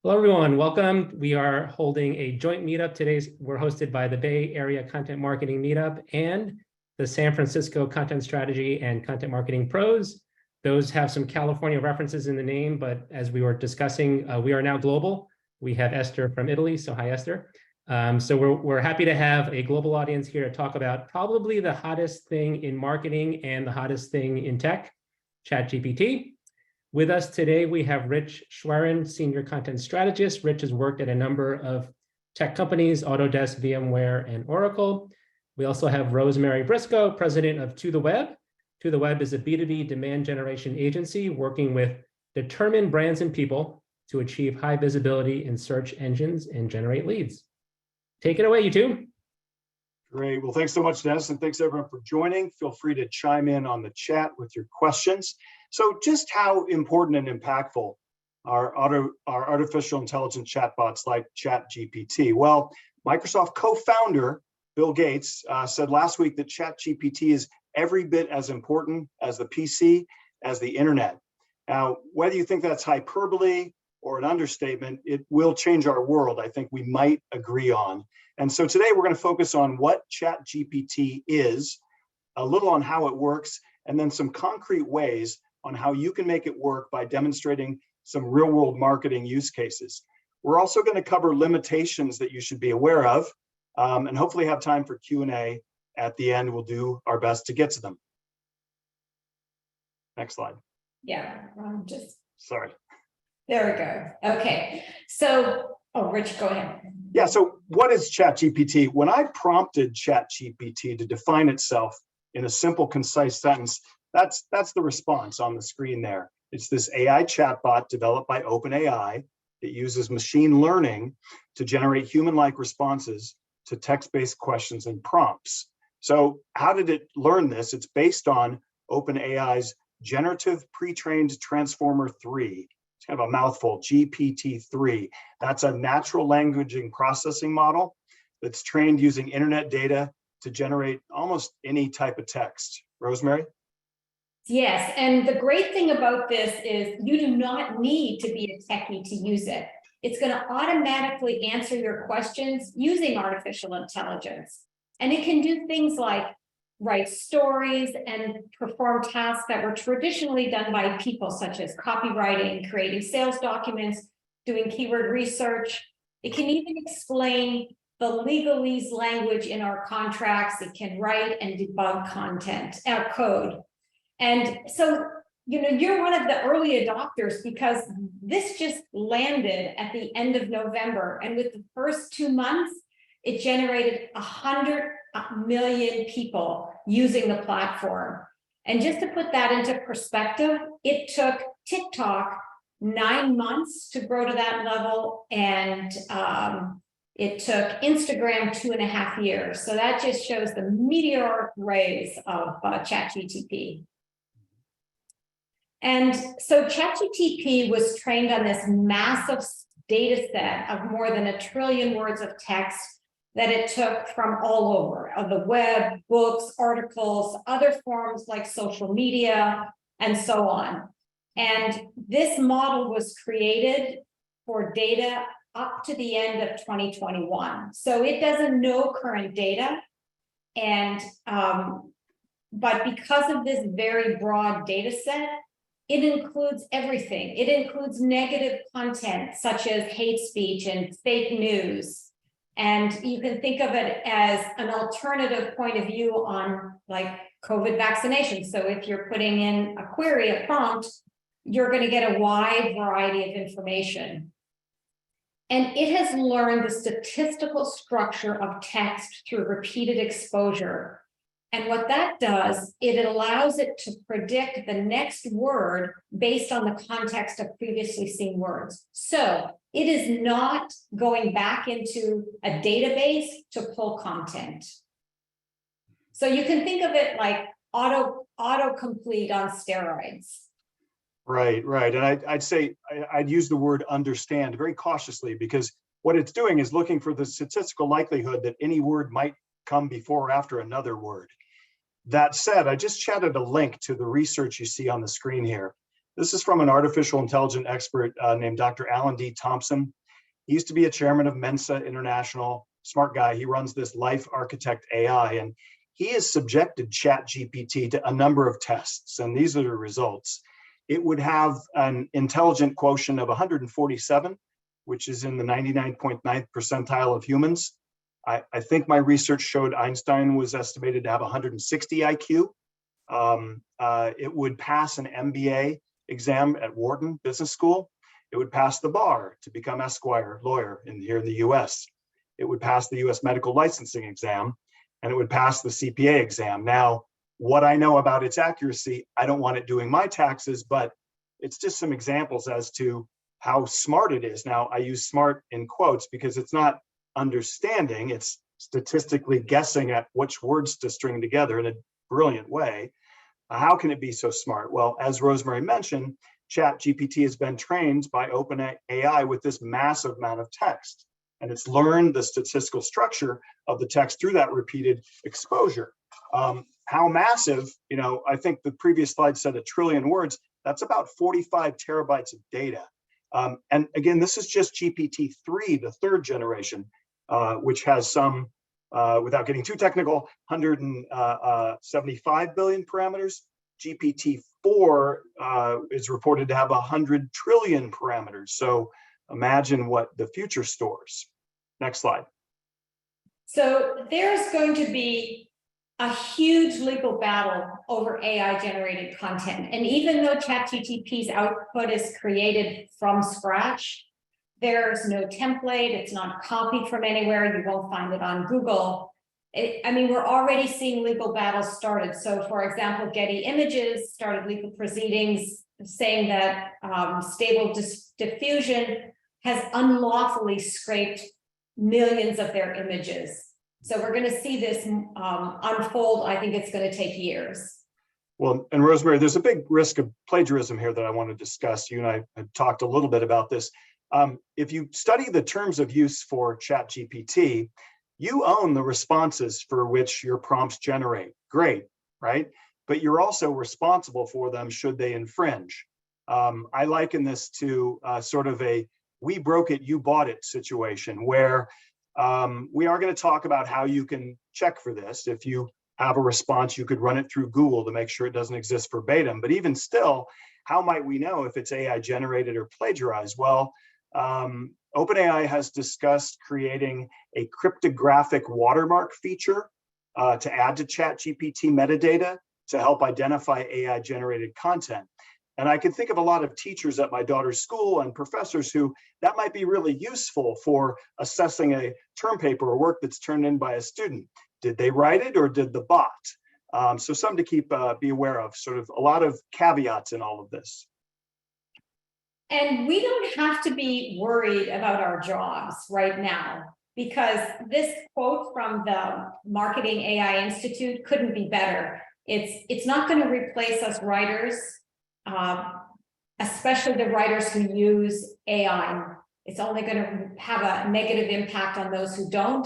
Hello, everyone. Welcome. We are holding a joint meetup today. We're hosted by the Bay Area Content Marketing Meetup and the San Francisco Content Strategy and Content Marketing Pros. Those have some California references in the name, but as we were discussing, we are now global. We have Esther from Italy, so hi, Esther. So we're happy to have a global audience here to talk about probably the hottest thing in marketing and the hottest thing in tech, ChatGPT. With us today, we have Rich Schwerin, Senior Content Strategist. Rich has worked at a number of tech companies, Autodesk, VMware, and Oracle. We also have Rosemary Brisco, President of ToTheWeb. ToTheWeb is a B2B demand generation agency working with determined brands and people to achieve high visibility in search engines and generate leads. Take it away, you two. Great. Well, thanks so much, Dennis, and thanks everyone for joining. Feel free to chime in on the chat with your questions. So just how important and impactful are artificial intelligence chatbots like ChatGPT? Well, Microsoft co-founder Bill Gates said last week that ChatGPT is every bit as important as the PC, as the internet. Now, whether you think that's hyperbole or an understatement, it will change our world, I think we might agree on. And so today we're going to focus on what ChatGPT is, a little on how it works, and then some concrete ways on how you can make it work by demonstrating some real-world marketing use cases. We're also going to cover limitations that you should be aware of, and hopefully have time for Q&A at the end. We'll do our best to get to them. Next slide. Yeah, Sorry. There we go. Okay, so, Rich, go ahead. Yeah, so what is ChatGPT? When I prompted ChatGPT to define itself in a simple, concise sentence, that's the response on the screen there. It's this AI chatbot developed by OpenAI that uses machine learning to generate human-like responses to text-based questions and prompts. So how did it learn this? It's based on OpenAI's Generative Pre-trained Transformer 3. It's kind of a mouthful, GPT-3. That's a natural language processing model that's trained using internet data to generate almost any type of text. Rosemary? Yes, and the great thing about this is you do not need to be a techie to use it. It's going to automatically answer your questions using artificial intelligence. And it can do things like write stories and perform tasks that were traditionally done by people, such as copywriting, creating sales documents, doing keyword research. It can even explain the legalese language in our contracts. It can write and debug content, our code. And so, you're one of the early adopters because this just landed at the end of November. And with the first 2 months, it generated 100 million people using the platform. And just to put that into perspective, it took TikTok 9 months to grow to that level. And it took Instagram 2.5 years. So that just shows the meteoric rise of ChatGPT. And so ChatGPT was trained on this massive data set of more than 1 trillion words of text that it took from all over, of the web, books, articles, other forms like social media, and so on. And this model was created for data up to the end of 2021. So it doesn't know current data. And, but because of this very broad data set, it includes everything. It includes negative content, such as hate speech and fake news. And you can think of it as an alternative point of view on like COVID vaccination. So if you're putting in a query, a prompt, you're going to get a wide variety of information. And it has learned the statistical structure of text through repeated exposure. And what that does, it allows it to predict the next word based on the context of previously seen words. So it is not going back into a database to pull content. So you can think of it like autocomplete on steroids. Right. And I'd say I'd use the word understand very cautiously, because what it's doing is looking for the statistical likelihood that any word might come before or after another word. That said, I just chatted a link to the research you see on the screen here. This is from an artificial intelligence expert named Dr. Alan D. Thompson. He used to be a chairman of Mensa International, smart guy. He runs this Life Architect AI, and he has subjected ChatGPT to a number of tests, and these are the results. It would have an intelligent quotient of 147, which is in the 99.9th percentile of humans. I think my research showed Einstein was estimated to have 160 IQ. It would pass an MBA exam at Wharton Business School. It would pass the bar to become Esquire lawyer here in the US. It would pass the US medical licensing exam, and it would pass the CPA exam. Now, what I know about its accuracy, I don't want it doing my taxes, but it's just some examples as to how smart it is. Now, I use smart in quotes because it's not understanding, it's statistically guessing at which words to string together in a brilliant way. How can it be so smart? Well, as Rosemary mentioned, ChatGPT has been trained by OpenAI with this massive amount of text, and it's learned the statistical structure of the text through that repeated exposure. How massive, I think the previous slide said 1 trillion words, that's about 45 terabytes of data. And again, this is just GPT-3, the third generation, which has some, without getting too technical, 175 billion parameters. GPT-4 is reported to have 100 trillion parameters. So imagine what the future stores. Next slide. So there's going to be a huge legal battle over AI-generated content. And even though ChatGPT's output is created from scratch, there's no template, it's not copied from anywhere, you won't find it on Google. We're already seeing legal battles started. So for example, Getty Images started legal proceedings saying that Stable Diffusion has unlawfully scraped millions of their images. So we're going to see this unfold. I think it's going to take years. Well, and Rosemary, there's a big risk of plagiarism here that I want to discuss. You and I have talked a little bit about this. If you study the terms of use for ChatGPT, you own the responses for which your prompts generate. Great, right? But you're also responsible for them should they infringe. I liken this to sort of a we broke it, you bought it situation where we are going to talk about how you can check for this. If you have a response, you could run it through Google to make sure it doesn't exist verbatim. But even still, how might we know if it's AI generated or plagiarized? Well, OpenAI has discussed creating a cryptographic watermark feature to add to ChatGPT metadata to help identify AI generated content. And I can think of a lot of teachers at my daughter's school and professors who that might be really useful for assessing a term paper or work that's turned in by a student. Did they write it or did the bot? So something to be aware of, sort of a lot of caveats in all of this. And we don't have to be worried about our jobs right now, because this quote from the Marketing AI Institute couldn't be better. It's not going to replace us writers, especially the writers who use AI. It's only going to have a negative impact on those who don't.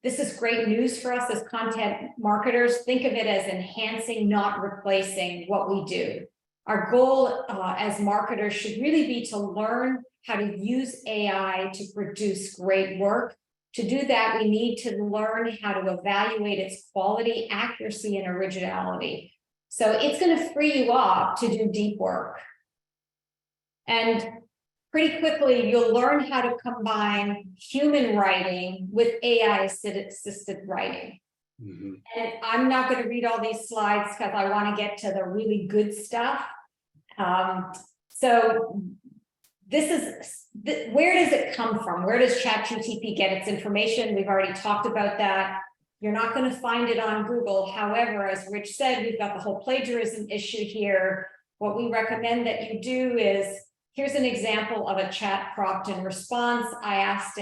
This is great news for us as content marketers. Think of it as enhancing, not replacing what we do. Our goal as marketers should really be to learn how to use AI to produce great work. To do that, we need to learn how to evaluate its quality, accuracy, and originality. So it's going to free you up to do deep work. And pretty quickly, you'll learn how to combine human writing with AI-assisted writing. Mm-hmm. And I'm not going to read all these slides because I want to get to the really good stuff. So this is, where does it come from? Where does ChatGPT get its information? We've already talked about that. You're not going to find it on Google. However, as Rich said, we've got the whole plagiarism issue here. What we recommend that you do is, here's an example of a chat prompt and response. I asked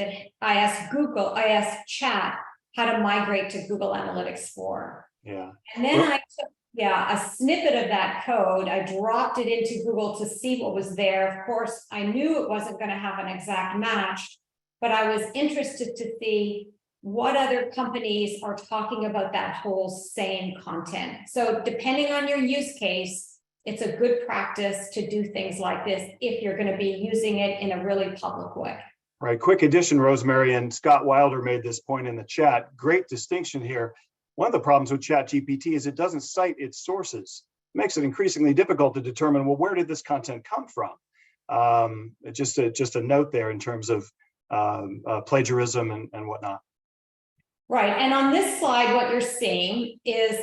Chat how to migrate to Google Analytics 4. Yeah. And then I took a snippet of that code. I dropped it into Google to see what was there. Of course, I knew it wasn't going to have an exact match, but I was interested to see what other companies are talking about that whole same content. So depending on your use case, it's a good practice to do things like this if you're going to be using it in a really public way. Right. Quick addition, Rosemary, and Scott Wilder made this point in the chat. Great distinction here. One of the problems with ChatGPT is it doesn't cite its sources. It makes it increasingly difficult to determine, well, where did this content come from? Just a note there in terms of plagiarism and whatnot. Right. And on this slide, what you're seeing is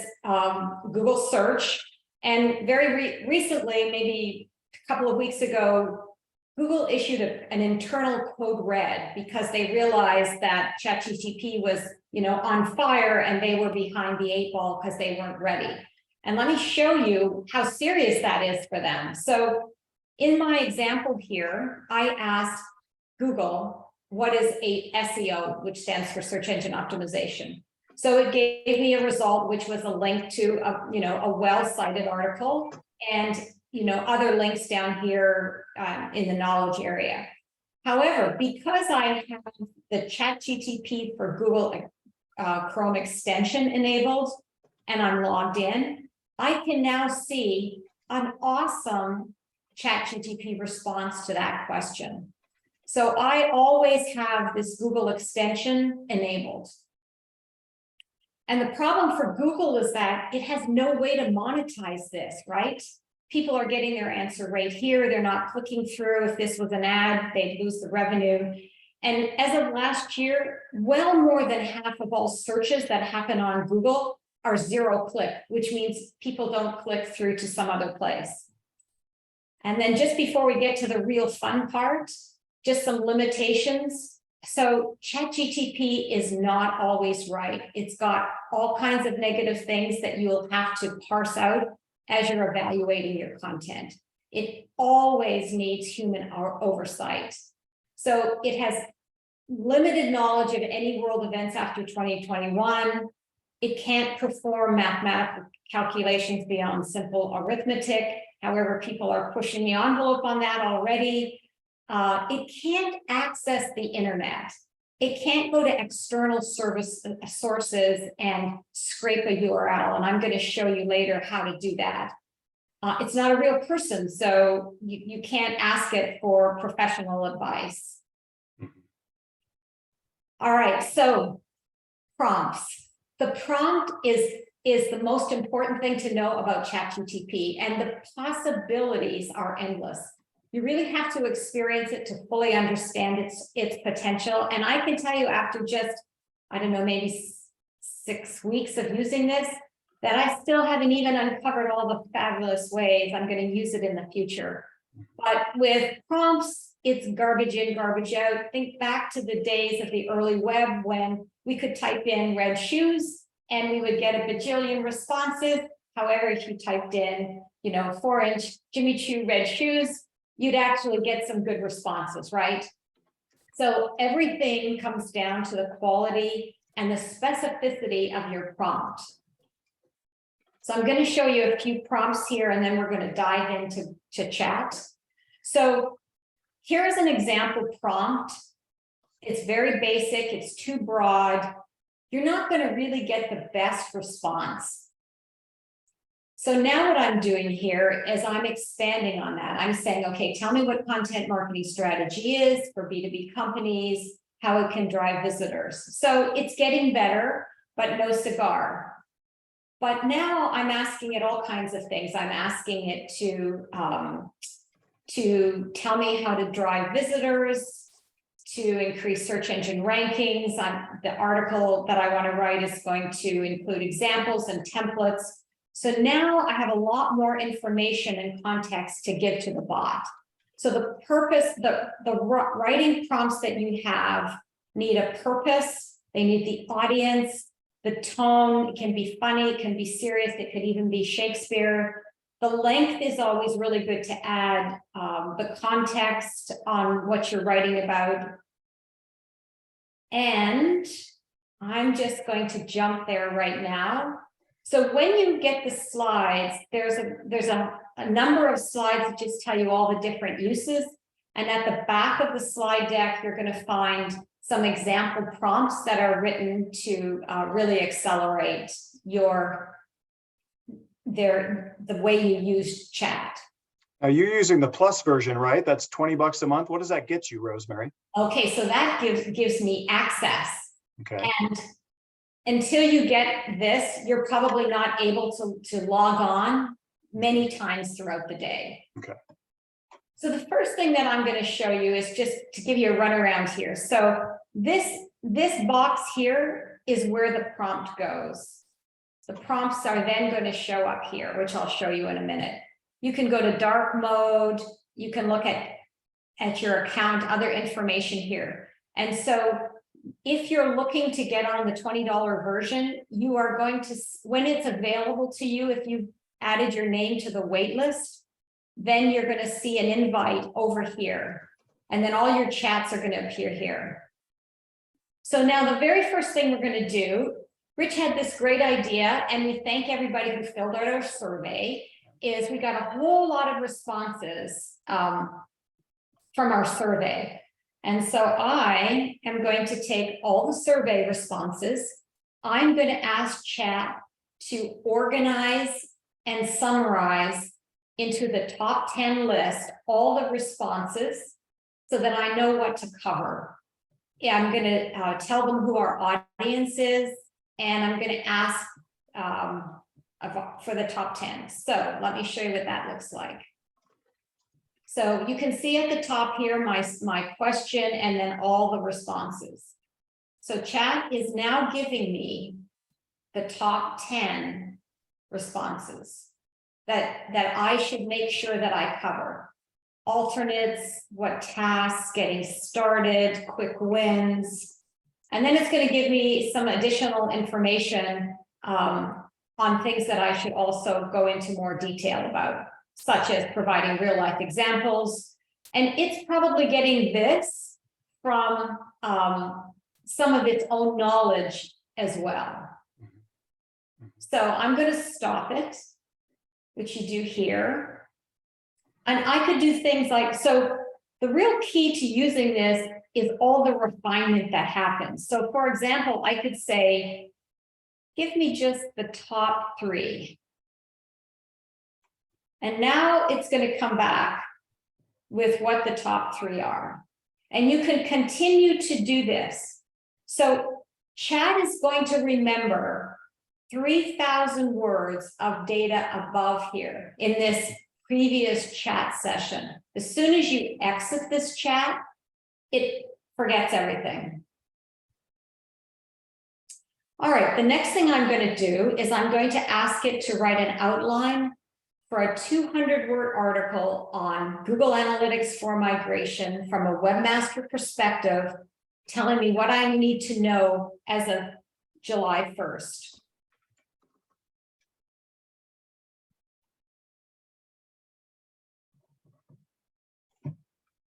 Google search. And very recently, maybe a couple of weeks ago, Google issued an internal code red because they realized that ChatGPT was, on fire and they were behind the 8 ball because they weren't ready. And let me show you how serious that is for them. So in my example here, I asked Google, what is a SEO, which stands for search engine optimization. So it gave me a result, which was a link to a well-cited article and other links down here in the knowledge area. However, because I have the ChatGPT for Google Chrome extension enabled and I'm logged in, I can now see an awesome ChatGPT response to that question. So I always have this Google extension enabled. And the problem for Google is that it has no way to monetize this, right? People are getting their answer right here. They're not clicking through. If this was an ad, they'd lose the revenue. And as of last year, well more than half of all searches that happen on Google are 0 click, which means people don't click through to some other place. And then just before we get to the real fun part, just some limitations. So ChatGPT is not always right. It's got all kinds of negative things that you'll have to parse out as you're evaluating your content. It always needs human oversight. So it has limited knowledge of any world events after 2021. It can't perform mathematical calculations beyond simple arithmetic. However, people are pushing the envelope on that already. It can't access the internet. It can't go to external sources and scrape a URL. And I'm going to show you later how to do that. It's not a real person, so you can't ask it for professional advice. All right, so prompts. The prompt is the most important thing to know about ChatGPT, and the possibilities are endless. You really have to experience it to fully understand its potential. And I can tell you after just, I don't know, maybe 6 weeks of using this, that I still haven't even uncovered all the fabulous ways I'm going to use it in the future. But with prompts, it's garbage in, garbage out. Think back to the days of the early web when we could type in red shoes and we would get a bajillion responses. However, if you typed in, 4-inch Jimmy Choo red shoes, you'd actually get some good responses, right? So everything comes down to the quality and the specificity of your prompt. So I'm going to show you a few prompts here, and then we're going to dive into chat. So here's an example prompt. It's very basic. It's too broad. You're not going to really get the best response. So now what I'm doing here is I'm expanding on that. I'm saying, okay, tell me what content marketing strategy is for B2B companies, how it can drive visitors. So it's getting better, but no cigar. But now I'm asking it all kinds of things. I'm asking it to tell me how to drive visitors, to increase search engine rankings. The article that I want to write is going to include examples and templates. So now I have a lot more information and context to give to the bot. So the purpose, the writing prompts that you have need a purpose. They need the audience, the tone. It can be funny, it can be serious, it could even be Shakespeare. The length is always really good to add the context on what you're writing about. And I'm just going to jump there right now. So when you get the slides, there's a number of slides that just tell you all the different uses. And at the back of the slide deck, you're going to find some example prompts that are written to really accelerate your the way you use chat. Now you're using the plus version, right? That's $20 a month. What does that get you, Rosemary? Okay, so that gives me access. Okay. And until you get this, you're probably not able to log on many times throughout the day. Okay. So the first thing that I'm going to show you is just to give you a runaround here. So this box here is where the prompt goes. The prompts are then going to show up here, which I'll show you in a minute. You can go to dark mode. You can look at your account, other information here. And so if you're looking to get on the $20 version, you are going to, when it's available to you, if you've added your name to the wait list, then you're going to see an invite over here. And then all your chats are going to appear here. So now the very first thing we're going to do, Rich had this great idea, and we thank everybody who filled out our survey, is we got a whole lot of responses from our survey. And so I am going to take all the survey responses. I'm going to ask chat to organize and summarize into the top 10 list all the responses so that I know what to cover. Yeah, I'm going to tell them who our audience is, and I'm going to ask for the top 10. So let me show you what that looks like. So you can see at the top here my question and then all the responses. So chat is now giving me the top 10 responses that I should make sure that I cover. Alternates, what tasks, getting started, quick wins. And then it's going to give me some additional information on things that I should also go into more detail about, such as providing real life examples. And it's probably getting this from some of its own knowledge as well. So I'm going to stop it, which you do here. And I could do things like, so the real key to using this is all the refinement that happens. So for example, I could say, give me just the top 3. And now it's going to come back with what the top 3 are. And you can continue to do this. So chat is going to remember 3,000 words of data above here in this previous chat session. As soon as you exit this chat, it forgets everything. All right, the next thing I'm going to do is I'm going to ask it to write an outline for a 200-word article on Google Analytics for migration from a webmaster perspective, telling me what I need to know as of July 1st.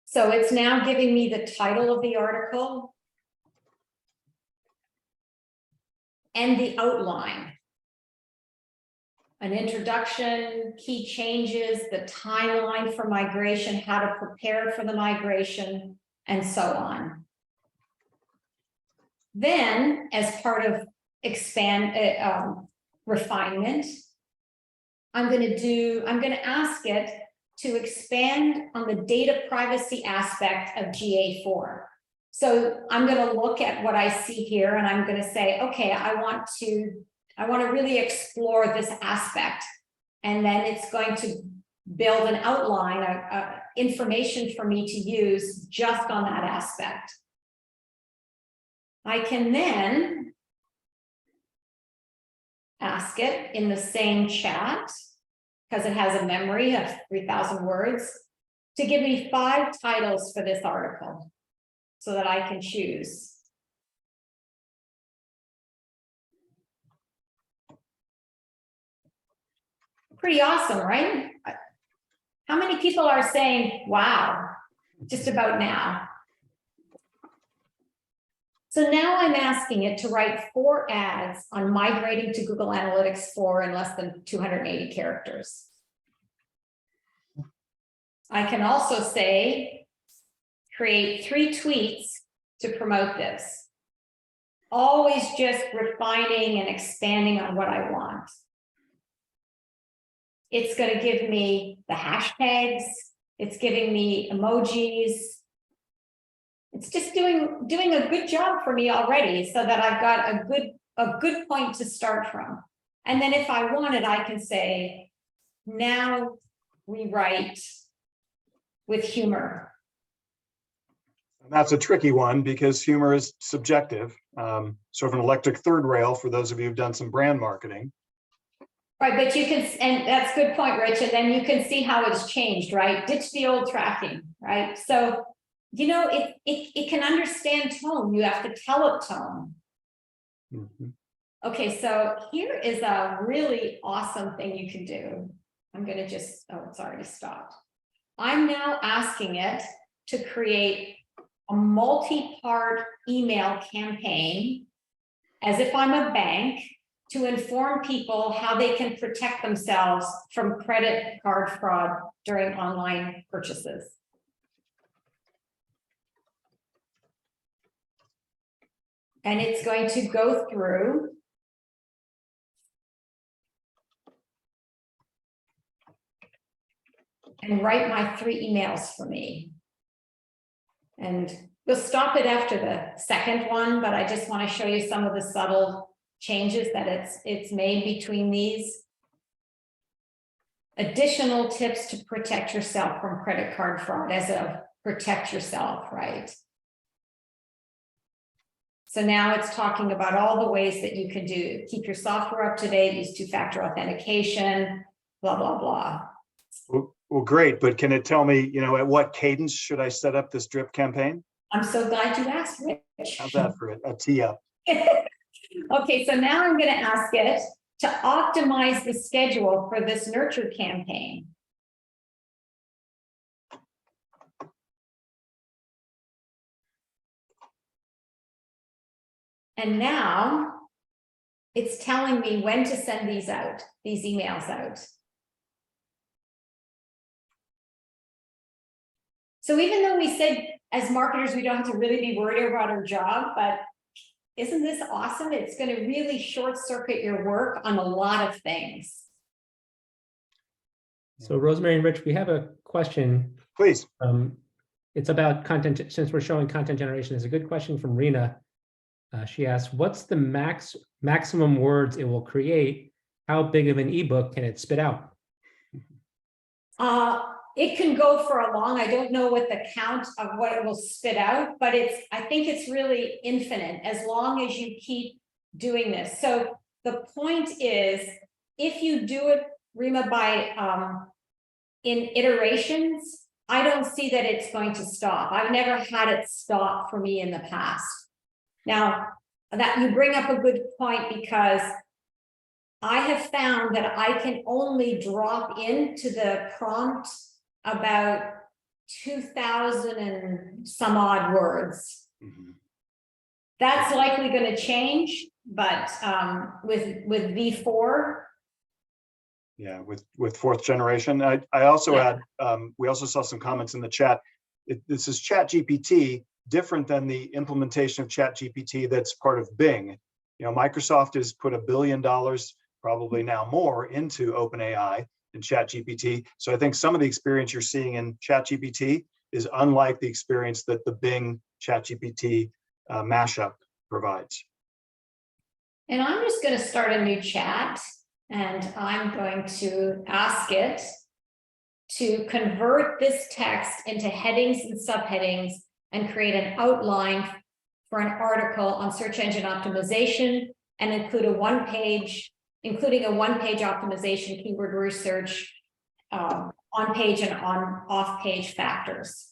So it's now giving me the title of the article and the outline. An introduction, key changes, the timeline for migration, how to prepare for the migration, and so on. Then, as part of refinement, I'm going to ask it to expand on the data privacy aspect of GA4. So I'm going to look at what I see here, and I'm going to say, okay, I want to really explore this aspect. And then it's going to build an outline, information for me to use just on that aspect. I can then ask it in the same chat, because it has a memory of 3,000 words, to give me 5 titles for this article so that I can choose. Pretty awesome, right? How many people are saying, wow, just about now? So now I'm asking it to write 4 ads on migrating to Google Analytics 4 in less than 280 characters. I can also say, create 3 tweets to promote this. Always just refining and expanding on what I want. It's going to give me the hashtags. It's giving me emojis. It's just doing a good job for me already, so that I've got a good point to start from. And then if I wanted, I can say, now we write with humor. That's a tricky one because humor is subjective, sort of an electric third rail for those of you who've done some brand marketing. Right, but you can, and that's a good point, Rich, and then you can see how it's changed, right? Ditch the old tracking, right? So, you know, it can understand tone. You have to tell it tone. Mhm. Okay, so here is a really awesome thing you can do. I'm going to just, oh, it's already stopped. I'm now asking it to create a multi-part email campaign, as if I'm a bank, to inform people how they can protect themselves from credit card fraud during online purchases. And it's going to go through and write my 3 emails for me. And we'll stop it after the second one, but I just want to show you some of the subtle changes that it's made between these. Additional tips to protect yourself from credit card fraud, as a protect yourself, right? So now it's talking about all the ways that you can keep your software up to date, use 2-factor authentication, blah, blah, blah. Well, great, but can it tell me, you know, at what cadence should I set up this drip campaign? I'm so glad you asked, Rich. How's that for a tee up? Okay, so now I'm going to ask it to optimize the schedule for this nurture campaign. And now it's telling me when to send these emails out. So even though we said as marketers, we don't have to really be worried about our job, but isn't this awesome? It's going to really short circuit your work on a lot of things. So Rosemary and Rich, we have a question. Please. It's about content. Since we're showing content generation, is a good question from Rena. She asks, what's the maximum words it will create? How big of an ebook can it spit out? It can go for a long, I don't know what the count of what it will spit out, but I think it's really infinite as long as you keep doing this. So the point is, if you do it, Rima, by in iterations, I don't see that it's going to stop. I've never had it stop for me in the past. Now, that you bring up a good point, because I have found that I can only drop into the prompt about 2,000 and some odd words. Mm-hmm. That's likely going to change, but with V4. Yeah, with 4th generation. I also had, we also saw some comments in the chat. This is ChatGPT, different than the implementation of ChatGPT that's part of Bing. You know, Microsoft has put $1 billion, probably now more, into OpenAI and ChatGPT. So I think some of the experience you're seeing in ChatGPT is unlike the experience that the Bing ChatGPT mashup provides. And I'm just going to start a new chat, and I'm going to ask it to convert this text into headings and subheadings and create an outline for an article on search engine optimization, and include including a one-page optimization, keyword research, on-page and off-page factors.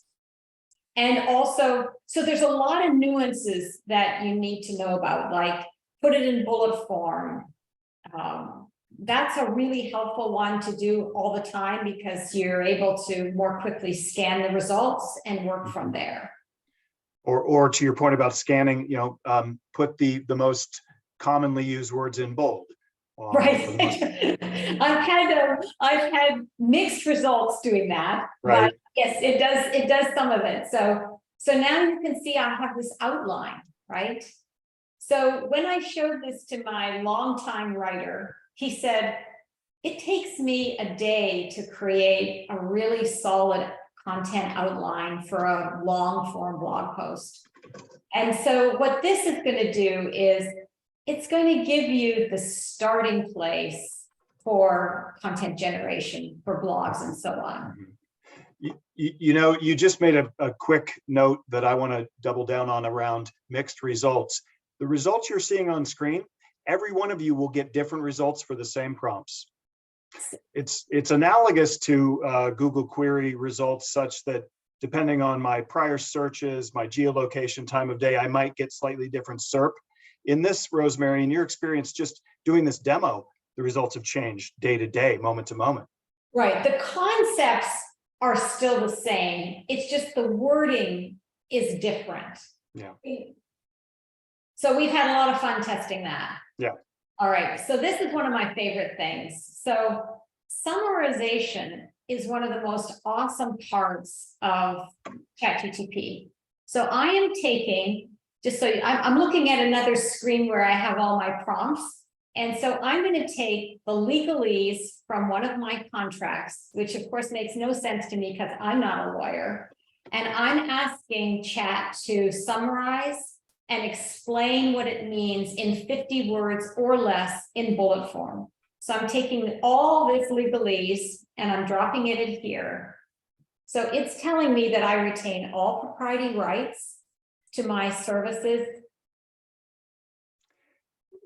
And also, so there's a lot of nuances that you need to know about, like put it in bullet form. That's a really helpful one to do all the time, because you're able to more quickly scan the results and work from there. Or to your point about scanning, you know, put the most commonly used words in bold. Right. I've had mixed results doing that. Right. But yes, it does some of it. So now you can see I have this outline, right? So when I showed this to my longtime writer, he said, it takes me a day to create a really solid content outline for a long form blog post. And so what this is going to do is it's going to give you the starting place for content generation for blogs and so on. You know, you just made a quick note that I want to double down on around mixed results. The results you're seeing on screen, every one of you will get different results for the same prompts. It's analogous to Google query results, such that depending on my prior searches, my geolocation, time of day, I might get slightly different SERP. In this, Rosemary, in your experience just doing this demo, the results have changed day to day, moment to moment. Right. The concepts are still the same. It's just the wording is different. Yeah. So we've had a lot of fun testing that. Yeah. All right. So this is one of my favorite things. So summarization is one of the most awesome parts of ChatGPT. So I am taking, just so I'm looking at another screen where I have all my prompts. And so I'm going to take the legalese from one of my contracts, which of course makes no sense to me because I'm not a lawyer. And I'm asking Chat to summarize and explain what it means in 50 words or less in bullet form. So I'm taking all this legalese and I'm dropping it in here. So it's telling me that I retain all propriety rights to my services.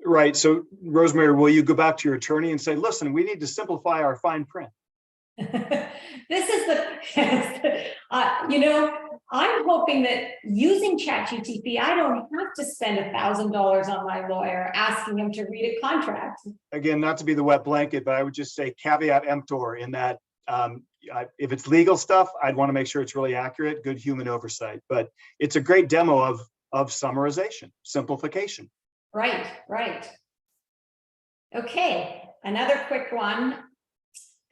Right. So, Rosemary, will you go back to your attorney and say, listen, we need to simplify our fine print? This is the, you know, I'm hoping that using ChatGPT, I don't have to spend $1,000 on my lawyer asking him to read a contract. Again, not to be the wet blanket, but I would just say caveat emptor in that if it's legal stuff, I'd want to make sure it's really accurate, good human oversight. But it's a great demo of summarization, simplification. Right, right. Okay, another quick one.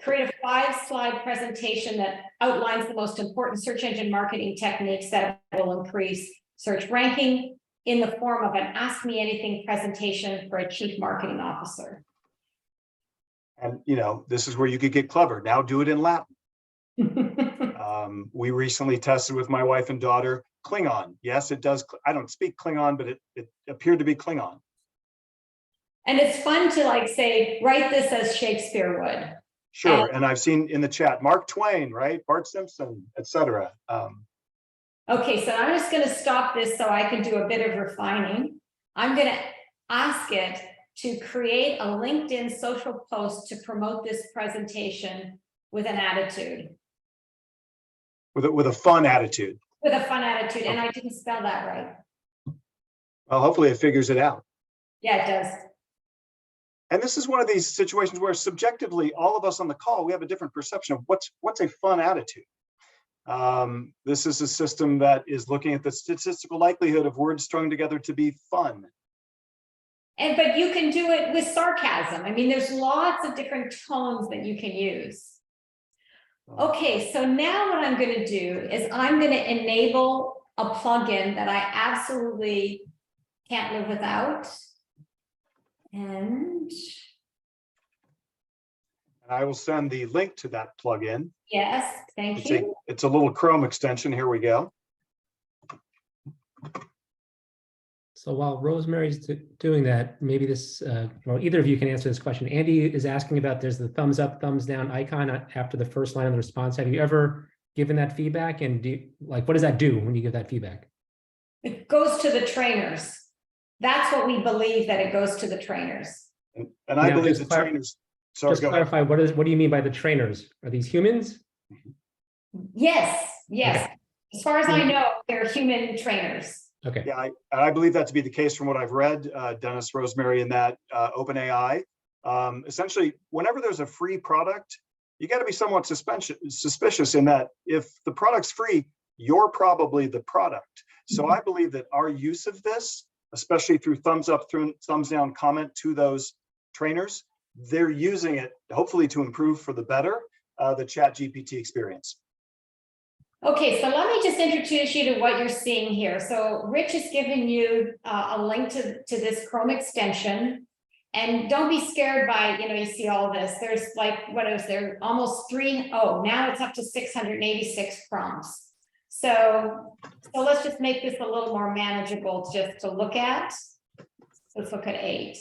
Create a 5-slide presentation that outlines the most important search engine marketing techniques that will increase search ranking in the form of an Ask Me Anything presentation for a chief marketing officer. And, you know, this is where you could get clever. Now do it in Latin. We recently tested with my wife and daughter Klingon. Yes, it does. I don't speak Klingon, but it appeared to be Klingon. And it's fun to like say, write this as Shakespeare would. Sure. And I've seen in the chat, Mark Twain, right? Bart Simpson, etc. Okay, so I'm just going to stop this so I can do a bit of refining. I'm going to ask it to create a LinkedIn social post to promote this presentation with an attitude. With a fun attitude. With a fun attitude, and I didn't spell that right. Well, hopefully it figures it out. Yeah, it does. And this is one of these situations where subjectively, all of us on the call, we have a different perception of what's a fun attitude. This is a system that is looking at the statistical likelihood of words strung together to be fun. But you can do it with sarcasm. I mean, there's lots of different tones that you can use. Okay, so now what I'm going to do is I'm going to enable a plugin that I absolutely can't live without. And I will send the link to that plugin. Yes, thank you. It's a little Chrome extension. Here we go. So while Rosemary's doing that, maybe this, well, either of you can answer this question. Andy is asking about, there's the thumbs up, thumbs down icon after the first line of the response. Have you ever given that feedback? And what does that do when you give that feedback? It goes to the trainers. That's what we believe, that it goes to the trainers. And I believe the trainers. Sorry, just clarify, what do you mean by the trainers? Are these humans? Yes, yes. Okay. As far as I know, they're human trainers. Okay. Yeah, I believe that to be the case from what I've read, Dennis, Rosemary, in that OpenAI. Essentially, whenever there's a free product, you got to be somewhat suspicious in that if the product's free, you're probably the product. So I believe that our use of this, especially through thumbs up, through thumbs down comment to those trainers, they're using it hopefully to improve for the better the ChatGPT experience. Okay, so let me just introduce you to what you're seeing here. So Rich has given you a link to this Chrome extension. And don't be scared by, you see all this. There's like, what is there? Almost now it's up to 686 prompts. So let's just make this a little more manageable just to look at. Let's look at 8.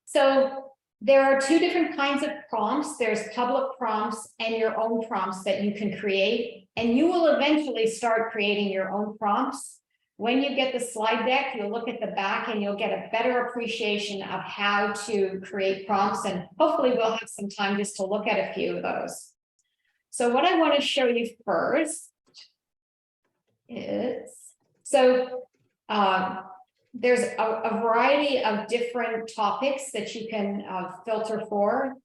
So there are 2 different kinds of prompts. There's public prompts and your own prompts that you can create. And you will eventually start creating your own prompts. When you get the slide deck, you'll look at the back and you'll get a better appreciation of how to create prompts. And hopefully we'll have some time just to look at a few of those. So what I want to show you first is, there's a variety of different topics that you can filter for.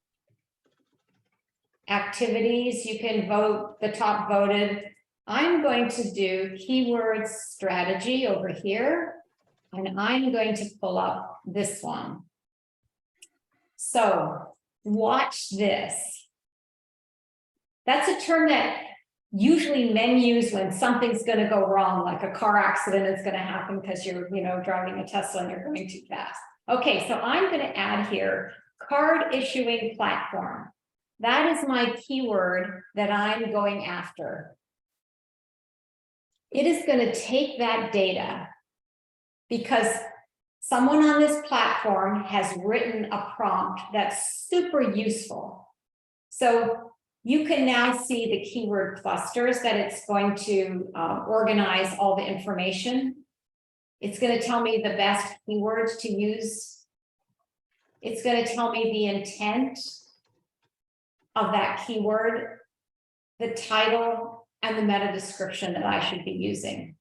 Activities, you can vote the top voted. I'm going to do keyword strategy over here, and I'm going to pull up this one. So watch this. That's a term that usually men use when something's going to go wrong, like a car accident is going to happen because you're, driving a Tesla and you're going too fast. Okay, so I'm going to add here card issuing platform. That is my keyword that I'm going after. It is going to take that data because someone on this platform has written a prompt that's super useful. So you can now see the keyword clusters that it's going to organize all the information. It's going to tell me the best keywords to use. It's going to tell me the intent of that keyword, the title, and the meta description that I should be using.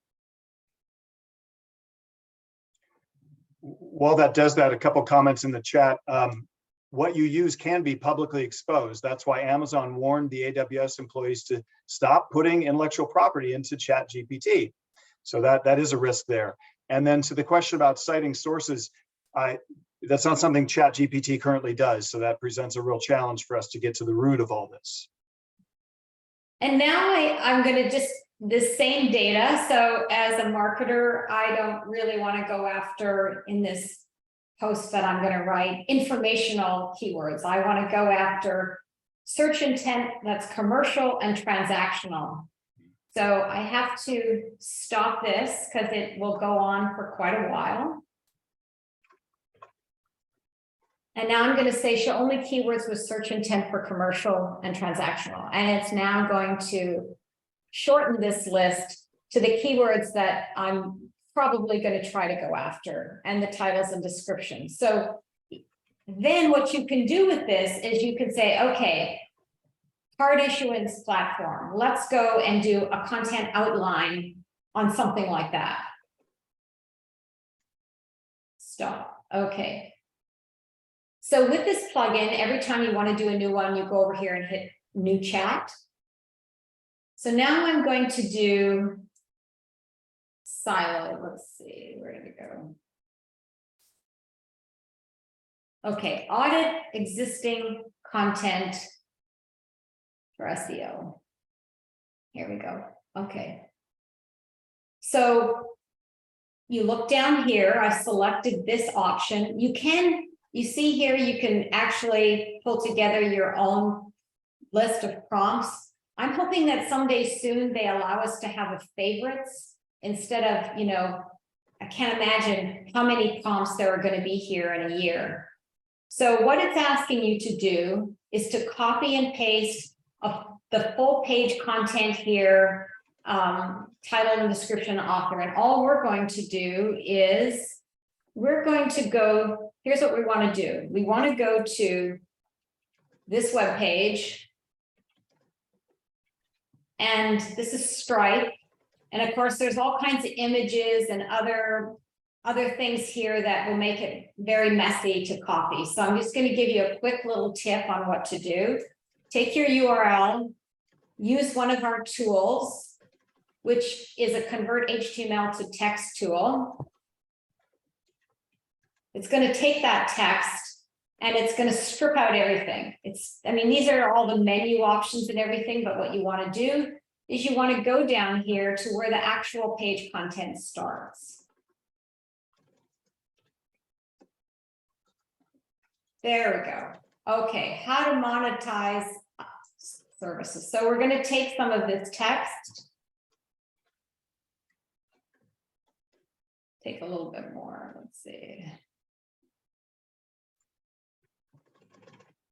While that does that, a couple comments in the chat. What you use can be publicly exposed. That's why Amazon warned the AWS employees to stop putting intellectual property into ChatGPT. So that is a risk there. And then to the question about citing sources, that's not something ChatGPT currently does. So that presents a real challenge for us to get to the root of all this. And now I'm going to just this same data. So as a marketer, I don't really want to go after in this post that I'm going to write informational keywords. I want to go after search intent that's commercial and transactional. So I have to stop this because it will go on for quite a while. And now I'm going to say show only keywords with search intent for commercial and transactional. And it's now going to shorten this list to the keywords that I'm probably going to try to go after and the titles and descriptions. So then what you can do with this is you can say, okay, card issuance platform, let's go and do a content outline on something like that. Stop. Okay. So with this plugin, every time you want to do a new one, you go over here and hit new chat. So now I'm going to do silo. Let's see, where did it go? Okay, audit existing content for SEO. Here we go. Okay. So you look down here, I selected this option. You see here, you can actually pull together your own list of prompts. I'm hoping that someday soon they allow us to have a favorites instead of, I can't imagine how many prompts there are going to be here in a year. So what it's asking you to do is to copy and paste the full page content here, title and description, author. And all we're going to do is we're going to go, here's what we want to do. We want to go to this web page. And this is Stripe. And of course, there's all kinds of images and other things here that will make it very messy to copy. So I'm just going to give you a quick little tip on what to do. Take your URL, use one of our tools, which is a convert HTML to text tool. It's going to take that text and it's going to strip out everything. These are all the menu options and everything, but what you want to do is you want to go down here to where the actual page content starts. There we go. Okay, how to monetize services. So we're going to take some of this text. Take a little bit more. Let's see.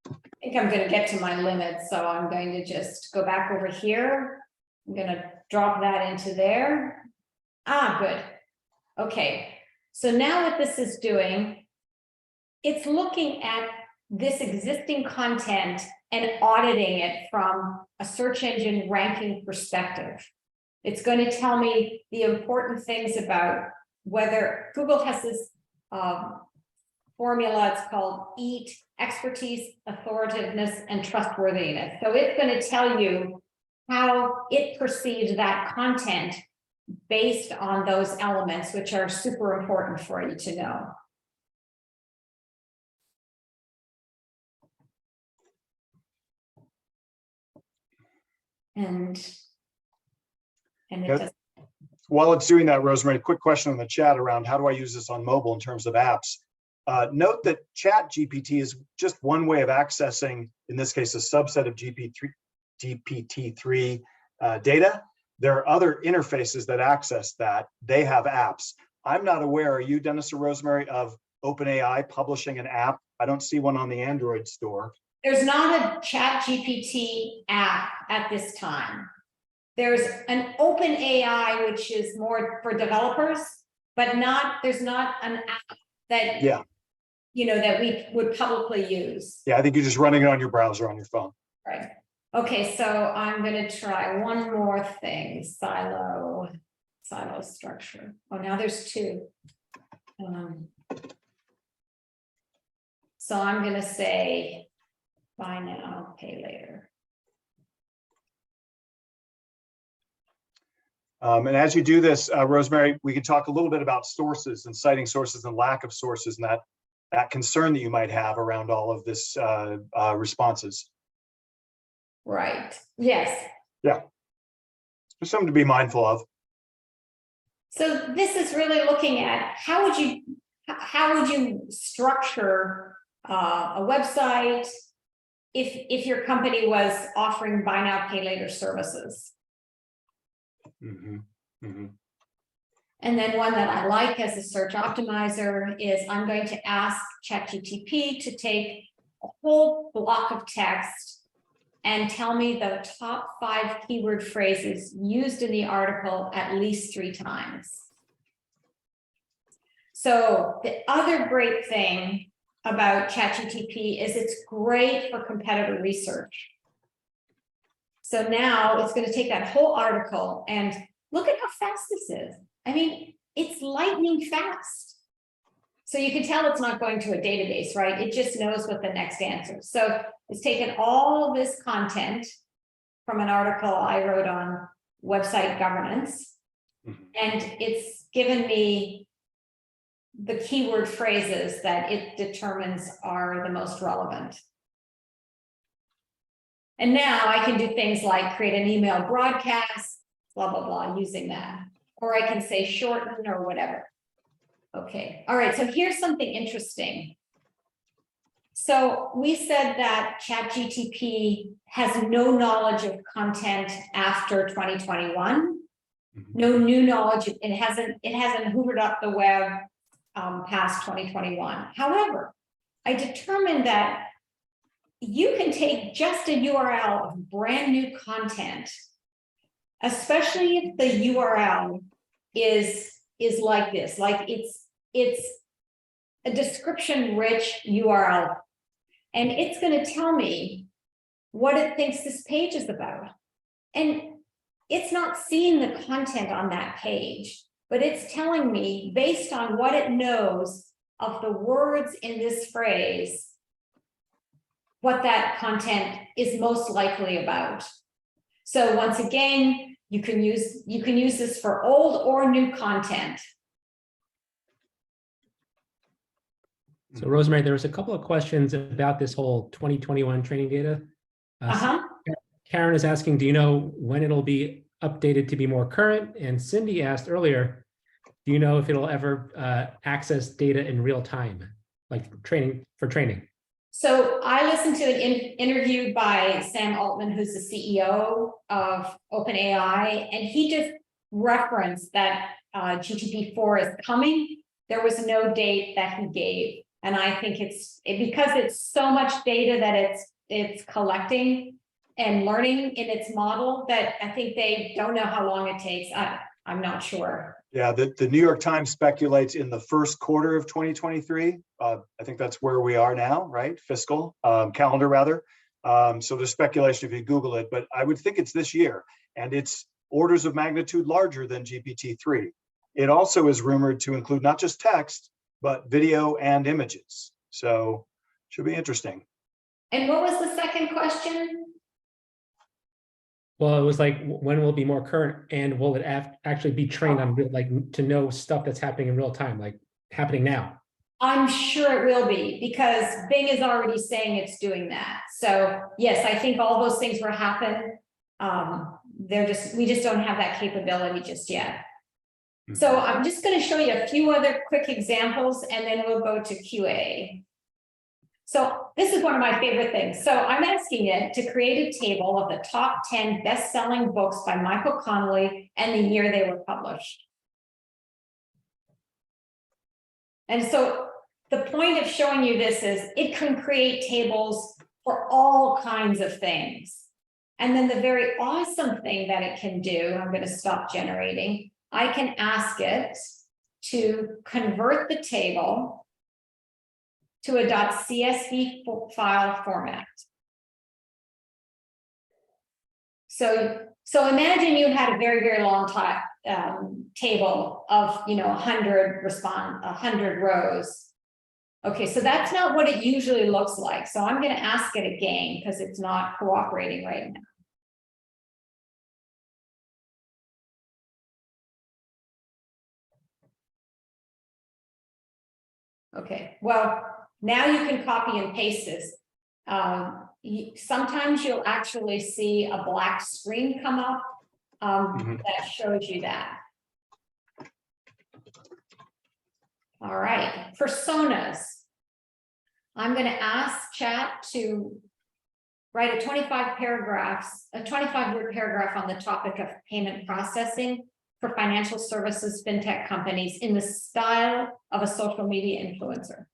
I think I'm going to get to my limit, so I'm going to just go back over here. I'm going to drop that into there. Ah, good. Okay, so now what this is doing, it's looking at this existing content and auditing it from a search engine ranking perspective. It's going to tell me the important things about whether Google has this formula, it's called EAT, expertise, authoritativeness, and trustworthiness. So it's going to tell you how it perceives that content based on those elements, which are super important for you to know. And it Yep. does. While it's doing that, Rosemary, quick question in the chat around how do I use this on mobile in terms of apps? Note that ChatGPT is just one way of accessing, in this case, a subset of GPT-3 data. There are other interfaces that access that. They have apps. I'm not aware, are you, Dennis or Rosemary, of OpenAI publishing an app? I don't see one on the Android store. There's not a ChatGPT app at this time. There's an OpenAI, which is more for developers, but there's not an app that, Yeah. That we would publicly use. Yeah, I think you're just running it on your browser on your phone. Right. Okay, so I'm going to try one more thing. Silo structure. Oh, now there's two. So I'm going to say, buy now, pay later. And as you do this, Rosemary, we can talk a little bit about sources and citing sources and lack of sources and that concern that you might have around all of this responses. Right. Yes. Yeah. There's something to be mindful of. So this is really looking at how would you structure a website if your company was offering buy now, pay later services. Mm-hmm. Mm-hmm. And then one that I like as a search optimizer is I'm going to ask ChatGPT to take a whole block of text and tell me the top 5 keyword phrases used in the article at least 3 times. So the other great thing about ChatGPT is it's great for competitor research. So now it's going to take that whole article and look at how fast this is. I mean, it's lightning fast. So you can tell it's not going to a database, right? It just knows what the next answer is. So it's taken all this content from an article I wrote on website governance, and it's given me the keyword phrases that it determines are the most relevant. And now I can do things like create an email broadcast, blah, blah, blah, using that. Or I can say shorten or whatever. Okay, all right, so here's something interesting. So we said that ChatGPT has no knowledge of content after 2021, no new knowledge. It hasn't hoovered up the web past 2021. However, I determined that you can take just a URL of brand new content, especially if the URL is like this, like it's a description-rich URL, and it's going to tell me what it thinks this page is about. And it's not seeing the content on that page, but it's telling me based on what it knows of the words in this phrase, what that content is most likely about. So once again, you can use this for old or new content. So Rosemary, there was a couple of questions about this whole 2021 training data. Karen is asking, do you know when it'll be updated to be more current? And Cindy asked earlier, do you know if it'll ever access data in real time, like training? So I listened to an interview by Sam Altman, who's the CEO of OpenAI, and he just referenced that GPT-4 is coming. There was no date that he gave. And I think because it's so much data that it's collecting and learning in its model, that I think they don't know how long it takes. I'm not sure. Yeah, the New York Times speculates in the first quarter of 2023. I think that's where we are now, right? Fiscal calendar rather. So there's speculation if you Google it, but I would think it's this year, and it's orders of magnitude larger than GPT-3. It also is rumored to include not just text, but video and images. So should be interesting. And what was the second question? Well, it was like, when will it be more current, and will it actually be trained on to know stuff that's happening in real time, like happening now? I'm sure it will be, because Bing is already saying it's doing that. So yes, I think all those things will happen. We just don't have that capability just yet. So I'm just going to show you a few other quick examples, and then we'll go to QA. So this is one of my favorite things. So I'm asking it to create a table of the top 10 best-selling books by Michael Connelly and the year they were published. And so the point of showing you this is it can create tables for all kinds of things. And then the very awesome thing that it can do, I'm going to stop generating. I can ask it to convert the table to a .csv file format. So imagine you had a very, very long table of 100 rows. Okay, so that's not what it usually looks like. So I'm going to ask it again because it's not cooperating right now. Okay, well, now you can copy and paste this. Sometimes you'll actually see a black screen come up that shows you that. All right, personas. I'm going to ask chat to write a 25-word paragraph on the topic of payment processing for financial services fintech companies in the style of a social media influencer.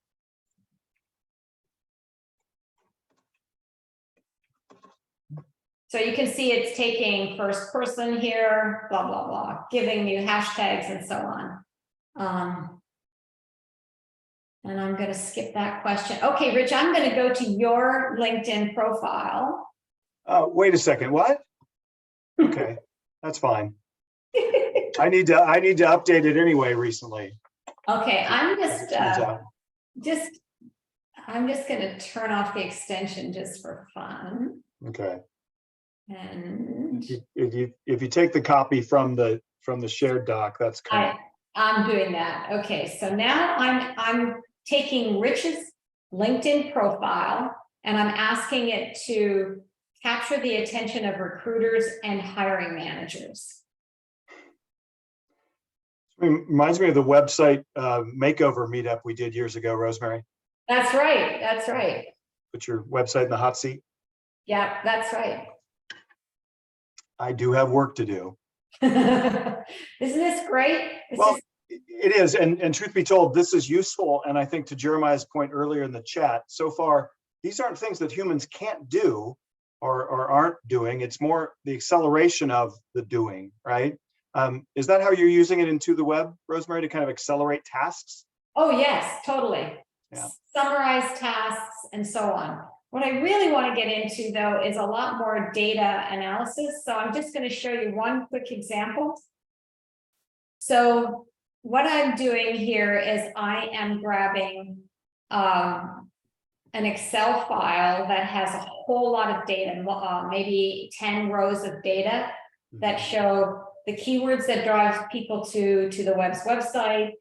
So you can see it's taking first person here, blah, blah, blah, giving you hashtags and so on. And I'm going to skip that question. Okay, Rich, I'm going to go to your LinkedIn profile. Wait a second, what? Okay, that's fine. I need to update it anyway recently. Okay, I'm just going to turn off the extension just for fun. Okay. And if you take the copy from the shared doc, that's kind of. I'm doing that. Okay, so now I'm taking Rich's LinkedIn profile and I'm asking it to capture the attention of recruiters and hiring managers. It reminds me of the website makeover meetup we did years ago, Rosemary. That's right. That's right. Put your website in the hot seat. Yeah, that's right. I do have work to do. Isn't this great? It is, and truth be told, this is useful. And I think to Jeremiah's point earlier in the chat, so far, these aren't things that humans can't do or aren't doing. It's more the acceleration of the doing, right? Is that how you're using it in ToTheWeb, Rosemary, to kind of accelerate tasks? Oh, yes, totally. Yeah. Summarize tasks and so on. What I really want to get into, though, is a lot more data analysis. So I'm just going to show you one quick example. So what I'm doing here is I am grabbing an Excel file that has a whole lot of data, maybe 10 rows of data that show the keywords that drive people to the web's website,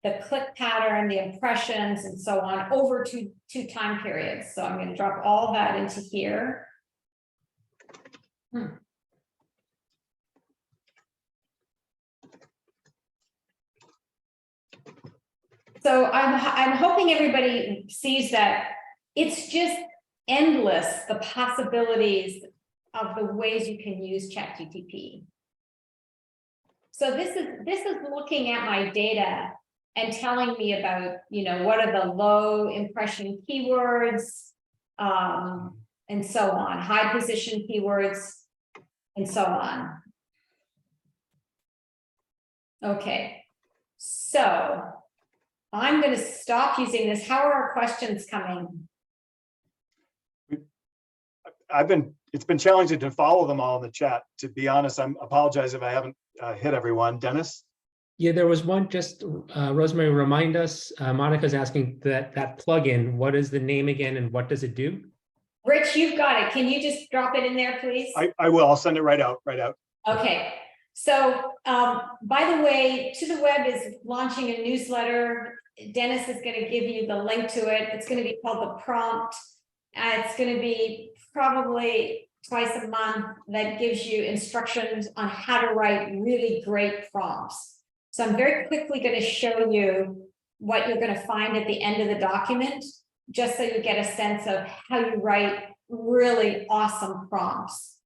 the click pattern, the impressions, and so on over two time periods. So I'm going to drop all that into here. So I'm hoping everybody sees that it's just endless, the possibilities of the ways you can use ChatGPT. So this is looking at my data and telling me about, what are the low impression keywords, and so on, high position keywords, and so on. Okay, so I'm going to stop using this. How are our questions coming? It's been challenging to follow them all in the chat. To be honest, I apologize if I haven't hit everyone. Dennis? Yeah, there was one, just Rosemary, remind us, Monica's asking that plugin, what is the name again and what does it do? Rich, you've got it. Can you just drop it in there, please? I will. I'll send it right out. Okay. So, by the way, ToTheWeb is launching a newsletter. Dennis is going to give you the link to it. It's going to be called The Prompt. It's going to be probably twice a month that gives you instructions on how to write really great prompts. So I'm very quickly going to show you what you're going to find at the end of the document, just so you get a sense of how you write really awesome prompts.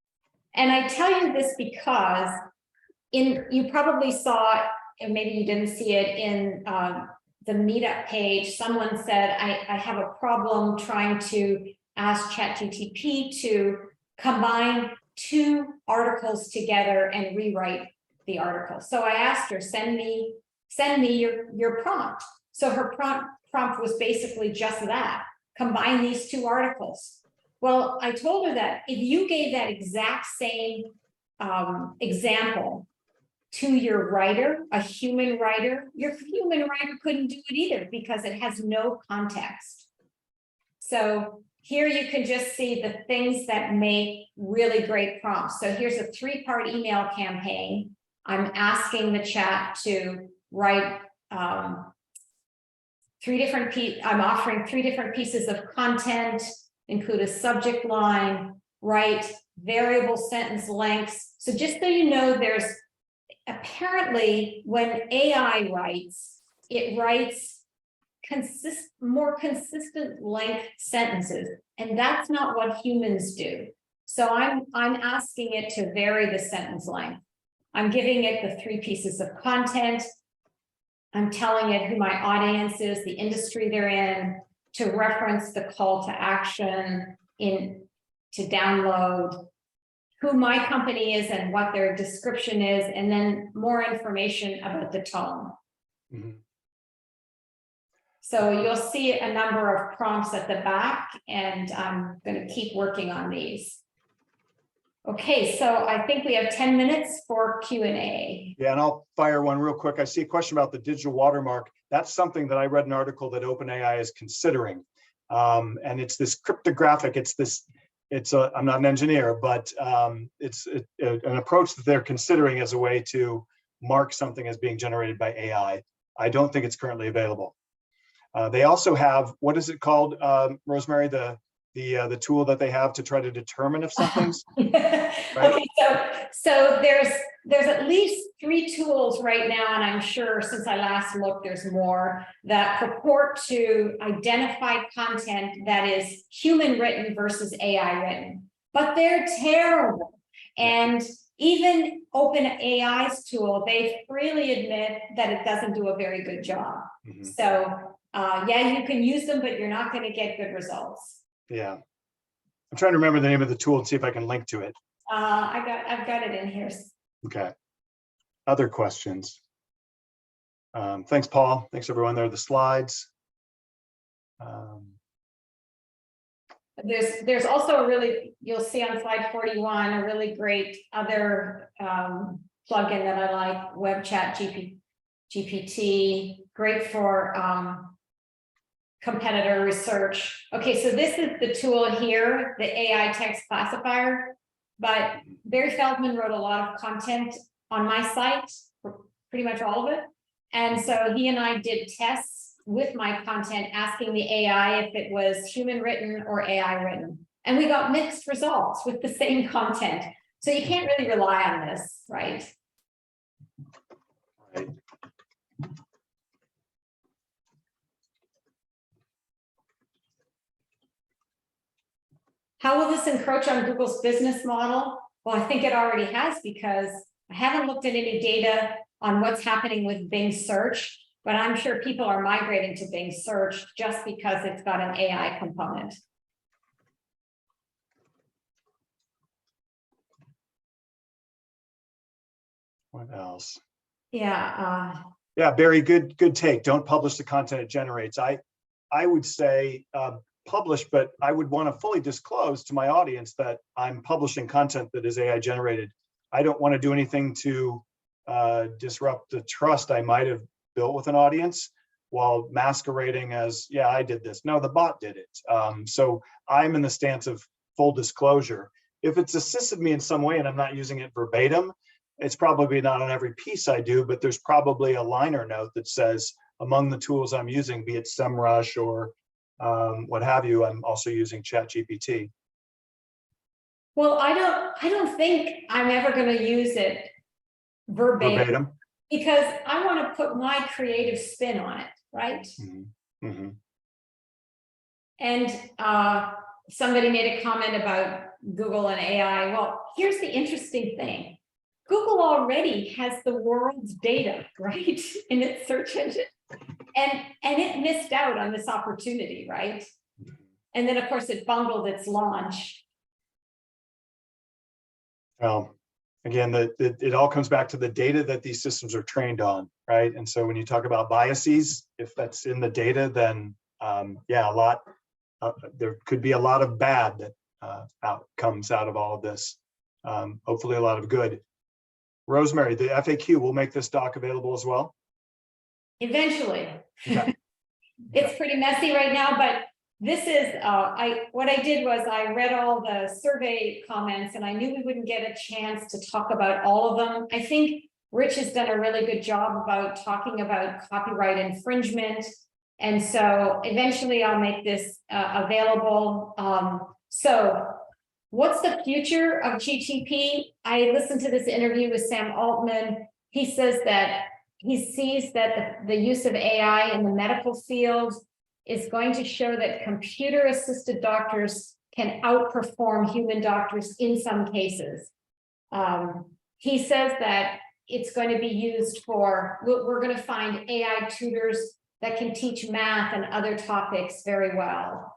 And I tell you this because you probably saw, and maybe you didn't see it in the Meetup page, someone said, I have a problem trying to ask ChatGPT to combine 2 articles together and rewrite the article. So I asked her, send me your prompt. So her prompt was basically just that, combine these 2 articles. Well, I told her that if you gave that exact same example to your writer, a human writer, your human writer couldn't do it either because it has no context. So here you can just see the things that make really great prompts. So here's a 3-part email campaign. I'm asking the chat to write I'm offering 3 different pieces of content, include a subject line, write variable sentence lengths. So just so you know, there's apparently when AI writes, it writes more consistent length sentences, and that's not what humans do. So I'm asking it to vary the sentence length. I'm giving it the 3 pieces of content. I'm telling it who my audience is, the industry they're in, to reference the call to action, to download, who my company is and what their description is, and then more information about the tone. Mm-hmm. So you'll see a number of prompts at the back, and I'm going to keep working on these. Okay, so I think we have 10 minutes for Q&A. Yeah, and I'll fire one real quick. I see a question about the digital watermark. That's something that I read an article that OpenAI is considering. And it's this cryptographic, I'm not an engineer, but it's an approach that they're considering as a way to mark something as being generated by AI. I don't think it's currently available. They also have, what is it called, Rosemary, the tool that they have to try to determine if something's right? Okay, so there's at least 3 tools right now, and I'm sure since I last looked, there's more that purport to identify content that is human written versus AI written, but they're terrible. And even OpenAI's tool, they freely admit that it doesn't do a very good job. Mm-hmm. So yeah, you can use them, but you're not going to get good results. Yeah, I'm trying to remember the name of the tool and see if I can link to it. I've got it in here. Okay. Other questions? Thanks, Paul. Thanks, everyone. There are the slides. There's also you'll see on slide 41, a really great other plugin that I like, Web Chat GPT, great for competitor research. Okay, so this is the tool here, the AI text classifier, but Barry Feldman wrote a lot of content on my site, pretty much all of it. And so he and I did tests with my content, asking the AI if it was human written or AI written. And we got mixed results with the same content. So you can't really rely on this, right? Right. How will this encroach on Google's business model? Well, I think it already has, because I haven't looked at any data on what's happening with Bing search, but I'm sure people are migrating to Bing search just because it's got an AI component. What else? Yeah. Yeah, Barry, good take. Don't publish the content it generates. I would say publish, but I would want to fully disclose to my audience that I'm publishing content that is AI generated. I don't want to do anything to disrupt the trust I might have built with an audience while masquerading as, yeah, I did this. No, the bot did it. So I'm in the stance of full disclosure. If it's assisted me in some way and I'm not using it verbatim, it's probably not on every piece I do, but there's probably a liner note that says, among the tools I'm using, be it SEMrush or what have you, I'm also using ChatGPT. Well, I don't think I'm ever going to use it verbatim, because I want to put my creative spin on it, right? Mm-hmm. Mm-hmm. And somebody made a comment about Google and AI. Well, here's the interesting thing. Google already has the world's data, right, in its search engine. And it missed out on this opportunity, right? And then, of course, it bungled its launch. Well, again, it all comes back to the data that these systems are trained on, right? And so when you talk about biases, if that's in the data, then yeah, there could be a lot of bad that comes out of all of this. Hopefully a lot of good. Rosemary, the FAQ will make this doc available as well? Eventually. Okay. It's pretty messy right now, but this is, what I did was I read all the survey comments, and I knew we wouldn't get a chance to talk about all of them. I think Rich has done a really good job about talking about copyright infringement. And so eventually I'll make this available. So what's the future of GTP? I listened to this interview with Sam Altman. He says that he sees that the use of AI in the medical field is going to show that computer-assisted doctors can outperform human doctors in some cases. He says that it's going to be used for, we're going to find AI tutors that can teach math and other topics very well.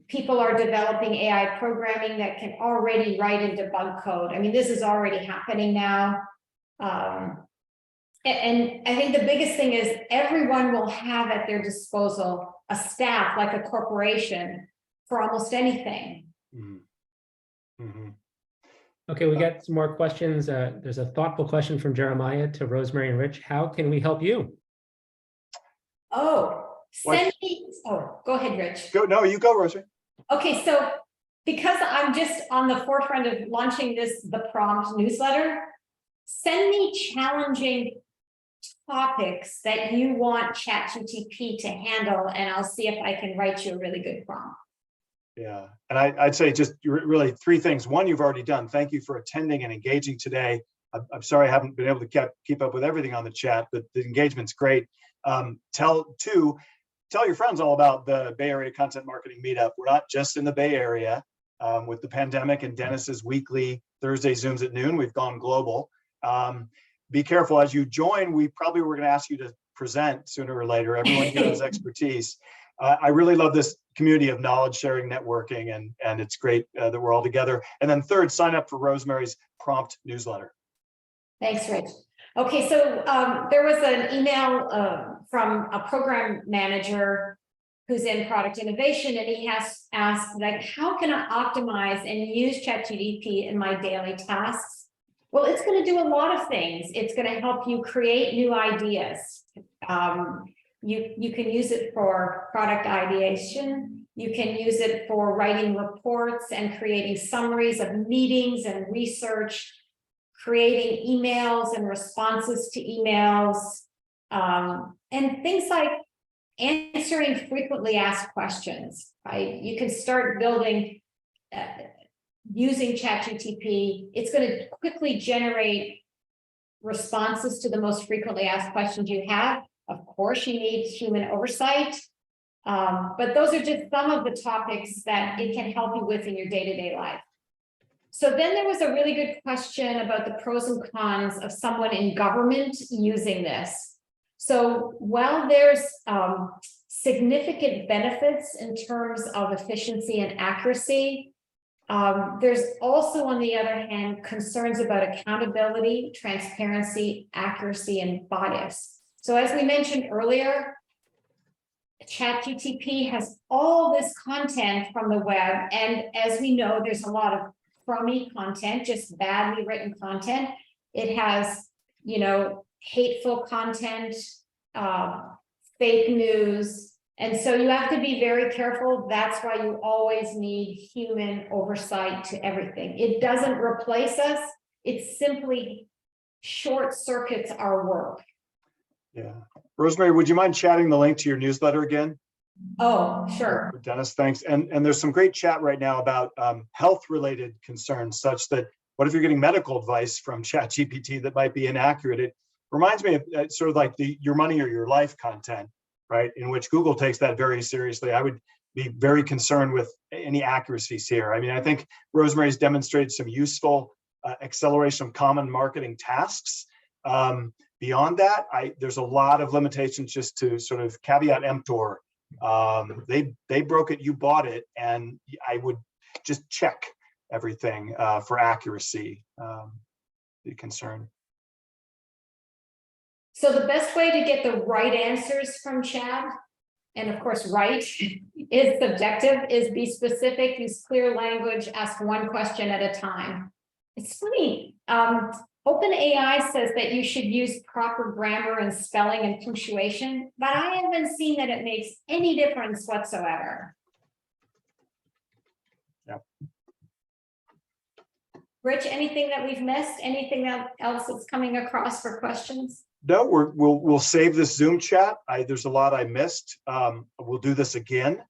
People are developing AI programming that can already write and debug code. I mean, this is already happening now. And I think the biggest thing is everyone will have at their disposal a staff like a corporation for almost anything. Mm-hmm. Mm-hmm. Okay, we got some more questions. There's a thoughtful question from Jeremiah to Rosemary and Rich. How can we help you? Oh, send me. Oh, go ahead, Rich. No, you go, Rosemary. Okay, so because I'm just on the forefront of launching the prompt newsletter, send me challenging topics that you want ChatGPT to handle, and I'll see if I can write you a really good prompt. Yeah, and I'd say just really three things. One, you've already done. Thank you for attending and engaging today. I'm sorry I haven't been able to keep up with everything on the chat, but the engagement's great. Tell your friends all about the Bay Area Content Marketing Meetup. We're not just in the Bay Area. With the pandemic and Dennis's weekly Thursday Zooms at noon, we've gone global. Be careful as you join. We probably were going to ask you to present sooner or later. Everyone here has expertise. I really love this community of knowledge sharing, networking, and it's great that we're all together. And then third, sign up for Rosemary's prompt newsletter. Thanks, Rich. Okay, so there was an email from a program manager who's in product innovation, and he has asked, like, how can I optimize and use ChatGPT in my daily tasks? Well, it's going to do a lot of things. It's going to help you create new ideas. You can use it for product ideation. You can use it for writing reports and creating summaries of meetings and research, creating emails and responses to emails, and things like answering frequently asked questions, right? You can start building using ChatGPT. It's going to quickly generate responses to the most frequently asked questions you have. Of course, you need human oversight. But those are just some of the topics that it can help you with in your day-to-day life. So then there was a really good question about the pros and cons of someone in government using this. So while there's significant benefits in terms of efficiency and accuracy, there's also, on the other hand, concerns about accountability, transparency, accuracy, and bias. So as we mentioned earlier, ChatGPT has all this content from the web, and as we know, there's a lot of crummy content, just badly written content. It has, hateful content, fake news, and so you have to be very careful. That's why you always need human oversight to everything. It doesn't replace us. It simply short circuits our work. Yeah. Rosemary, would you mind chatting the link to your newsletter again? Oh, sure. Dennis, thanks. And there's some great chat right now about health-related concerns, such that what if you're getting medical advice from ChatGPT that might be inaccurate? It reminds me of sort of like the your money or your life content, right? In which Google takes that very seriously. I would be very concerned with any accuracies here. I mean, I think Rosemary's demonstrated some useful acceleration of common marketing tasks. Beyond that, there's a lot of limitations, just to sort of caveat emptor. They broke it, you bought it, and I would just check everything for accuracy. Be concerned. So the best way to get the right answers from Chad, and of course, right, is subjective, is be specific, use clear language, ask one question at a time. It's funny. OpenAI says that you should use proper grammar and spelling and punctuation, but I haven't seen that it makes any difference whatsoever. Yep. Rich, anything that we've missed? Anything else that's coming across for questions? No, we'll save this Zoom chat. There's a lot I missed. We'll do this again.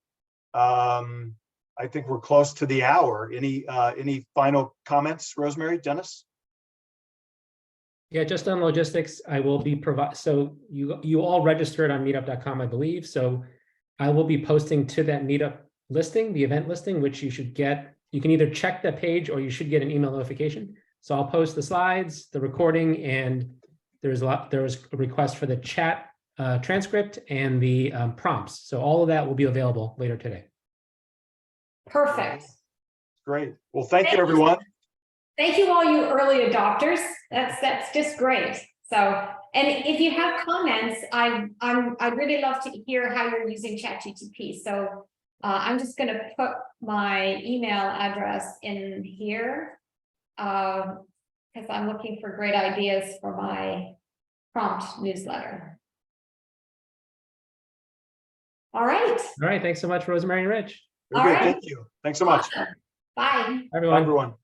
I think we're close to the hour. Any final comments, Rosemary, Dennis? Yeah, just on logistics, I will be so you all registered on meetup.com, I believe. So I will be posting to that Meetup listing, the event listing, which you should get. You can either check the page or you should get an email notification. So I'll post the slides, the recording, and there was a request for the chat transcript and the prompts. So all of that will be available later today. Perfect. Great. Well, thank you, everyone. Thank you, all you early adopters. That's just great. So, and if you have comments, I'd really love to hear how you're using ChatGPT. So I'm just going to put my email address in here because I'm looking for great ideas for my prompt newsletter. All right. All right. Thanks so much, Rosemary and Rich. Very good. Thank you. Thanks so much. Bye. Everyone. Bye, everyone.